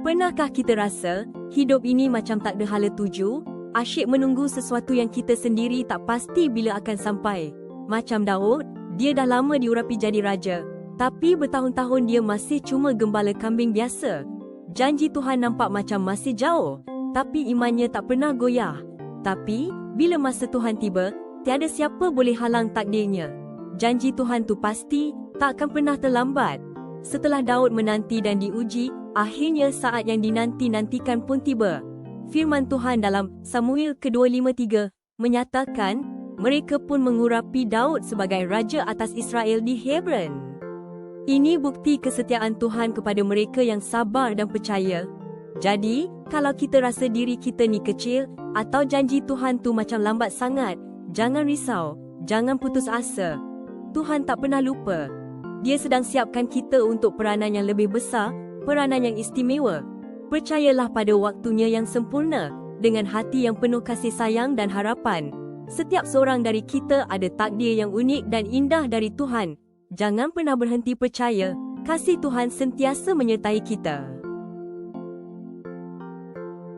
Pernahkah kita rasa hidup ini macam tak ada hala tuju? Asyik menunggu sesuatu yang kita sendiri tak pasti bila akan sampai. Macam Daud, dia dah lama diurapi jadi raja, tapi bertahun-tahun dia masih cuma gembala kambing biasa. Janji Tuhan nampak macam masih jauh, tapi imannya tak pernah goyah. Tapi, bila masa Tuhan tiba, tiada siapa boleh halang takdirnya. Janji Tuhan tu pasti tak akan pernah terlambat. Setelah Daud menanti dan diuji, akhirnya saat yang dinanti-nantikan pun tiba. Firman Tuhan dalam Samuel kedua 5:3 menyatakan, mereka pun mengurapi Daud sebagai raja atas Israel di Hebron. Ini bukti kesetiaan Tuhan kepada mereka yang sabar dan percaya. Jadi, kalau kita rasa diri kita ni kecil atau janji Tuhan tu macam lambat sangat, jangan risau, jangan putus asa. Tuhan tak pernah lupa. Dia sedang siapkan kita untuk peranan yang lebih besar, peranan yang istimewa. Percayalah pada waktunya yang sempurna, dengan hati yang penuh kasih sayang dan harapan. Setiap seorang dari kita ada takdir yang unik dan indah dari Tuhan. Jangan pernah berhenti percaya, kasih Tuhan sentiasa menyertai kita.